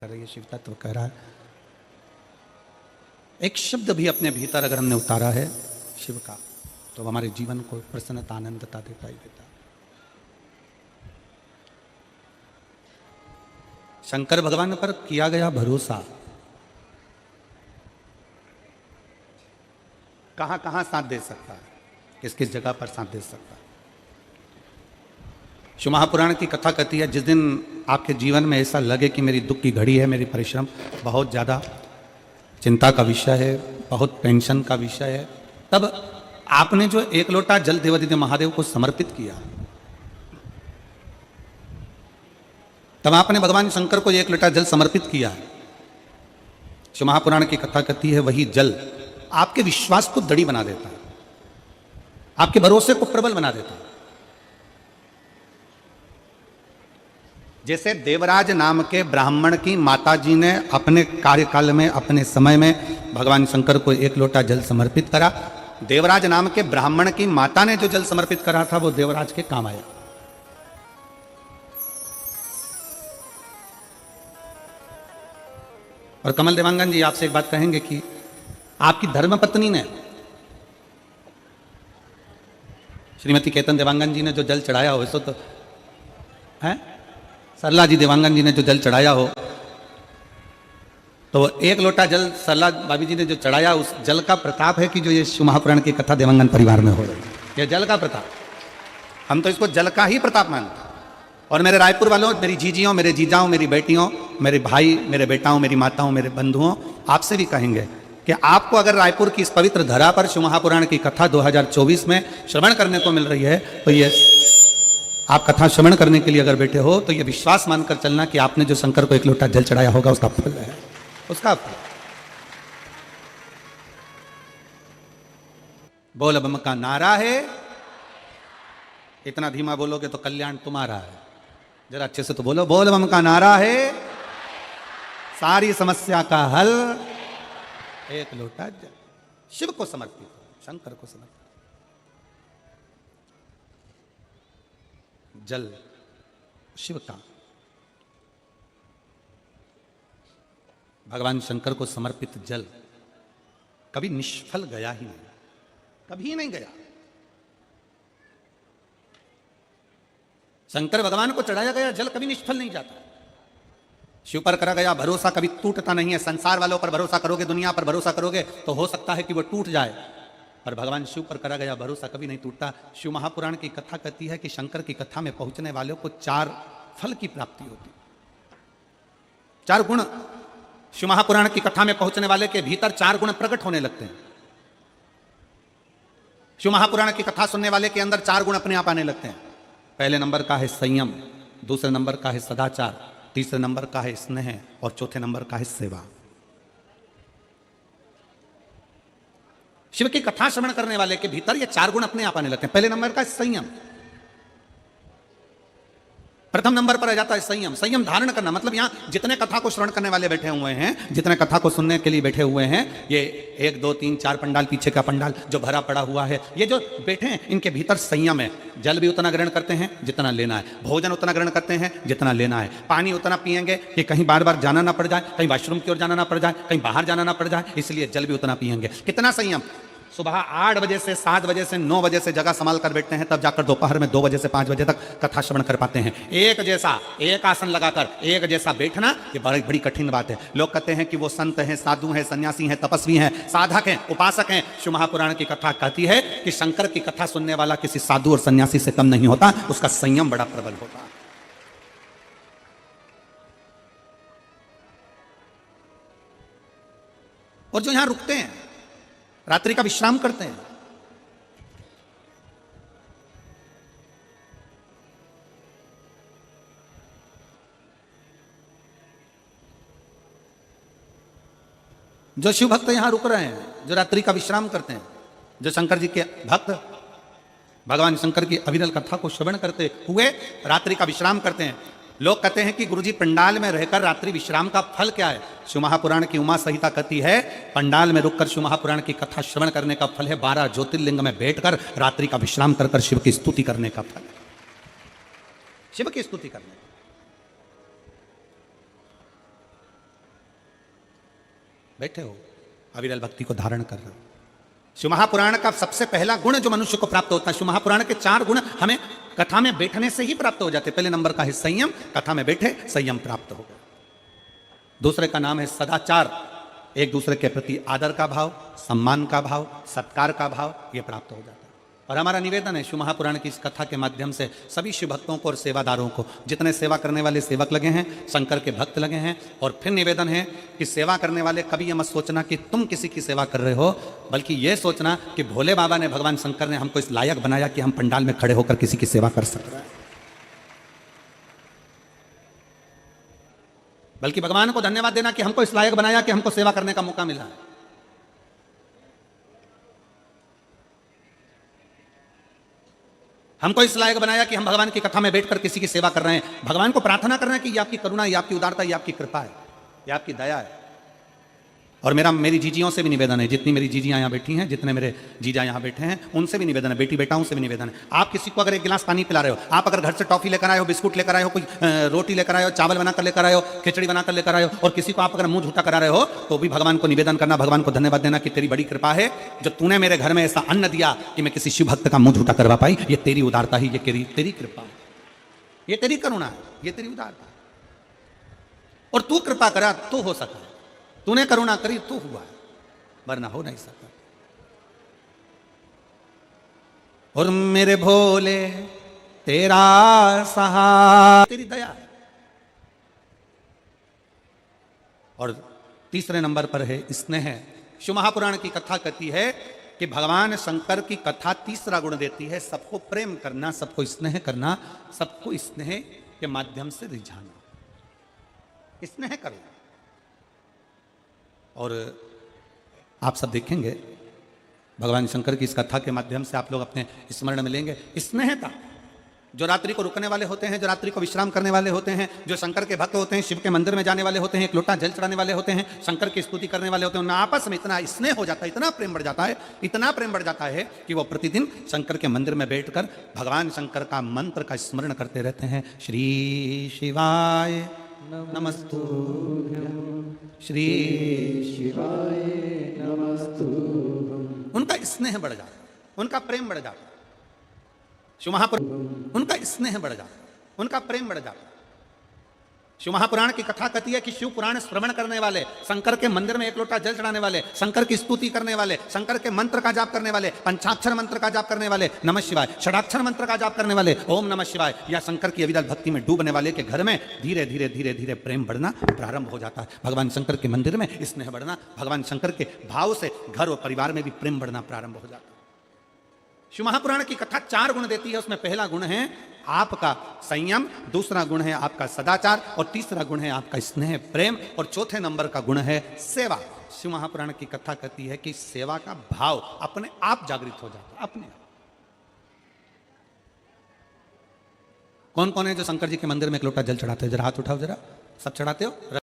कर रही है, शिव तत्व कह रहा है। एक शब्द भी अपने भीतर अगर हमने उतारा है शिव का, तो हमारे जीवन को प्रसन्नता आनंदता देता ही देता। शंकर भगवान पर किया गया भरोसा कहां कहां साथ दे सकता है, किस किस जगह पर साथ दे सकता है। शिव महापुराण की कथा कहती है, जिस दिन आपके जीवन में ऐसा लगे कि मेरी दुख की घड़ी है, मेरी परिश्रम बहुत ज़्यादा चिंता का विषय है, बहुत टेंशन का विषय है, तब आपने जो एक लोटा जल देवादिदेव महादेव को समर्पित किया, तब आपने भगवान शंकर को एक लोटा जल समर्पित किया। शिव महापुराण की कथा कहती है, वही जल आपके विश्वास को दृढ़ बना देता है, आपके भरोसे को प्रबल बना देता है। जैसे देवराज नाम के ब्राह्मण की माताजी ने अपने कार्यकाल में, अपने समय में भगवान शंकर को एक लोटा जल समर्पित करा। देवराज नाम के ब्राह्मण की माता ने जो जल समर्पित करा था, वो देवराज के काम आया। और कमल देवांगन जी आपसे एक बात कहेंगे कि आपकी धर्मपत्नी ने, श्रीमती केतन देवांगन जी ने जो जल चढ़ाया हो, इसको तो है, सरला जी देवांगन जी ने जो जल चढ़ाया हो, तो एक लोटा जल सरला भाभी जी ने जो चढ़ाया, उस जल का प्रताप है कि जो ये शिव महापुराण की कथा देवांगन परिवार में हो रही है। ये जल का प्रताप, हम तो इसको जल का ही प्रताप मानते हैं। और मेरे रायपुर वालों, मेरी जीजियों, मेरे जीजाओं, मेरी बेटियों, मेरे भाई, मेरे बेटाओं, मेरी माताओं, मेरे बंधुओं, आपसे भी कहेंगे कि आपको अगर रायपुर की इस पवित्र धरा पर शिव महापुराण की कथा 2024 में श्रवण करने को मिल रही है, तो ये आप कथा श्रवण करने के लिए अगर बैठे हो, तो ये विश्वास मानकर चलना कि आपने जो शंकर को एक लोटा जल चढ़ाया होगा, उसका फल है, उसका फल। बोल बम का नारा है, इतना धीमा बोलोगे तो कल्याण तुम्हारा है। जरा अच्छे से तो बोलो, बोल बम का नारा है, सारी समस्या का हल, एक लोटा जल। शिव को समर्पित, शंकर को समर्पित जल, शिव का, भगवान शंकर को समर्पित जल कभी निष्फल गया ही नहीं, कभी नहीं गया। शंकर भगवान को चढ़ाया गया जल कभी निष्फल नहीं जाता। शिव पर करा गया भरोसा कभी टूटता नहीं है। संसार वालों पर भरोसा करोगे, दुनिया पर भरोसा करोगे, तो हो सकता है कि वो टूट जाए, पर भगवान शिव पर करा गया भरोसा कभी नहीं टूटता। शिव महापुराण की कथा कहती है कि शंकर की कथा में पहुंचने वालों को 4 फल की प्राप्ति होती, 4 गुण। शिव महापुराण की कथा में पहुंचने वाले के भीतर 4 गुण प्रकट होने लगते हैं। शिव महापुराण की कथा सुनने वाले के अंदर 4 गुण अपने आप आने लगते हैं। पहले नंबर का है संयम, दूसरे नंबर का है सदाचार, तीसरे नंबर का है स्नेह, और चौथे नंबर का है सेवा। शिव की कथा श्रवण करने वाले के भीतर ये 4 गुण अपने आप आने लगते हैं। पहले नंबर का संयम, प्रथम नंबर पर आ जाता है संयम। संयम धारण करना मतलब यहां जितने कथा को श्रवण करने वाले बैठे हुए हैं, जितने कथा को सुनने के लिए बैठे हुए हैं, ये 1 2 3 4 पंडाल, पीछे का पंडाल जो भरा पड़ा हुआ है, ये जो बैठे हैं, इनके भीतर संयम है। जल भी उतना ग्रहण करते हैं जितना लेना है, भोजन उतना ग्रहण करते हैं जितना लेना है, पानी उतना पिएंगे कि कहीं बार बार जाना ना पड़ जाए, कहीं वॉशरूम की ओर जाना ना पड़ जाए, कहीं बाहर जाना ना पड़ जाए, इसलिए जल भी उतना पिएंगे। कितना संयम? सुबह 8 बजे से 7 बजे से 9 बजे से जगह संभाल कर बैठते हैं, तब जाकर दोपहर में 2 बजे से 5 बजे तक कथा श्रवण कर पाते हैं। एक जैसा, एक आसन लगाकर एक जैसा बैठना, ये बड़ी बड़ी कठिन बात है। लोग कहते हैं कि वो संत हैं, साधु हैं, सन्यासी हैं, तपस्वी हैं, साधक हैं, उपासक हैं। शिव महापुराण की कथा कहती है कि शंकर की कथा सुनने वाला किसी साधु और सन्यासी से कम नहीं होता, उसका संयम बड़ा प्रबल होता है। और जो यहां रुकते हैं, रात्रि का विश्राम करते हैं, जो शिव भक्त यहां रुक रहे हैं, जो रात्रि का विश्राम करते हैं, जो शंकर जी के भक्त भगवान शंकर की अविरल कथा को श्रवण करते हुए रात्रि का विश्राम करते हैं। लोग कहते हैं कि गुरुजी पंडाल में रहकर रात्रि विश्राम का फल क्या है? शिव महापुराण की उमा संहिता कहती है, पंडाल में रुककर शिव महापुराण की कथा श्रवण करने का फल है 12 ज्योतिर्लिंग में बैठकर रात्रि का विश्राम कर शिव की स्तुति करने का फल है। शिव की स्तुति करने, बैठे हो, अविरल भक्ति को धारण कर रहे हो। शिव महापुराण का सबसे पहला गुण जो मनुष्य को प्राप्त होता है, शिव महापुराण के 4 गुण हमें कथा में बैठने से ही प्राप्त हो जाते। पहले नंबर का है संयम, कथा में बैठे संयम प्राप्त हो गया। दूसरे का नाम है सदाचार, एक दूसरे के प्रति आदर का भाव, सम्मान का भाव, सत्कार का भाव, ये प्राप्त हो जाता है। और हमारा निवेदन है शिव महापुराण की इस कथा के माध्यम से सभी शिव भक्तों को और सेवादारों को, जितने सेवा करने वाले सेवक लगे हैं, शंकर के भक्त लगे हैं, और फिर निवेदन है कि सेवा करने वाले कभी ये मत सोचना कि तुम किसी की सेवा कर रहे हो, बल्कि ये सोचना कि भोले बाबा ने, भगवान शंकर ने हमको इस लायक बनाया कि हम पंडाल में खड़े होकर किसी की सेवा कर सक रहे हैं। बल्कि भगवान को धन्यवाद देना कि हमको इस लायक बनाया कि हमको सेवा करने का मौका मिला है। हमको इस लायक बनाया कि हम भगवान की कथा में बैठकर किसी की सेवा कर रहे हैं, भगवान को प्रार्थना कर रहे हैं कि ये आपकी करुणा, ये आपकी उदारता, ये आपकी कृपा है, ये आपकी दया है। और मेरी जीजियों से भी निवेदन है, जितनी मेरी जीजियाँ यहाँ बैठी हैं, जितने मेरे जीजा यहाँ बैठे हैं, उनसे भी निवेदन है, बेटी बेटाओं से भी निवेदन है। आप किसी को अगर एक गिलास पानी पिला रहे हो, आप अगर घर से टॉफी लेकर आए हो, बिस्कुट लेकर आए हो, कोई रोटी लेकर आए हो, चावल बनाकर लेकर आए हो, खिचड़ी बनाकर लेकर आए हो, और किसी को आप अगर मुंह झूठा करा रहे हो, तो भी भगवान को निवेदन करना, भगवान को धन्यवाद देना कि तेरी बड़ी कृपा है जो तूने मेरे घर में ऐसा अन्न दिया कि मैं किसी शिव भक्त का मुंह झूठा करवा पाई। ये तेरी उदारता ही, ये तेरी कृपा, ये तेरी करुणा है, ये तेरी उदारता। और तू कृपा करा तो हो सका, तूने करुणा करी तो हुआ, वरना हो नहीं सकता। और मेरे भोले तेरा सहारा, तेरी दया। और तीसरे नंबर पर है स्नेह। शिव महापुराण की कथा कहती है कि भगवान शंकर की कथा तीसरा गुण देती है सबको प्रेम करना, सबको स्नेह करना, सबको स्नेह के माध्यम से रिझाना, स्नेह करना। और आप सब देखेंगे भगवान शंकर की इस कथा के माध्यम से आप लोग अपने स्मरण में लेंगे स्नेहता। जो रात्रि को रुकने वाले होते हैं, जो रात्रि को विश्राम करने वाले होते हैं, जो शंकर के भक्त होते हैं, शिव के मंदिर में जाने वाले होते हैं, एक लोटा जल चढ़ाने वाले होते हैं, शंकर की स्तुति करने वाले होते हैं, उनमें आपस में इतना स्नेह हो जाता है, इतना प्रेम बढ़ जाता है, इतना प्रेम बढ़ जाता है कि वो प्रतिदिन शंकर के मंदिर में बैठकर भगवान शंकर का मंत्र का स्मरण करते रहते हैं। श्री शिवाय नमस्तुभ्यं, श्री शिवाय नमस्तुभ्यं। उनका स्नेह बढ़ जाता है, उनका प्रेम बढ़ जाता है। शिव महापुराण उनका स्नेह बढ़ जाता है, उनका प्रेम बढ़ जाता है। शिव महापुराण की कथा कहती है कि शिव पुराण श्रवण करने वाले, शंकर के मंदिर में एक लोटा जल चढ़ाने वाले, शंकर की स्तुति करने वाले, शंकर के मंत्र का जाप करने वाले, पंचाक्षर मंत्र का जाप करने वाले, नमः शिवाय, षडाक्षर मंत्र का जाप करने वाले, ओम नमः शिवाय, या शंकर की अविरल भक्ति में डूबने वाले के घर में धीरे धीरे धीरे धीरे प्रेम बढ़ना प्रारंभ हो जाता है। भगवान शंकर के मंदिर में स्नेह बढ़ना, भगवान शंकर के भाव से घर और परिवार में भी प्रेम बढ़ना प्रारंभ हो जाता है। शिव महापुराण की कथा 4 गुण देती है। उसमें पहला गुण है आपका संयम, दूसरा गुण है आपका सदाचार, और तीसरा गुण है आपका स्नेह प्रेम, और चौथे नंबर का गुण है सेवा। शिव महापुराण की कथा कहती है कि सेवा का भाव अपने आप जागृत हो जाता है, अपने आप। कौन कौन है जो शंकर जी के मंदिर में एक लोटा जल चढ़ाते हो? जरा हाथ उठाओ, जरा सब चढ़ाते हो।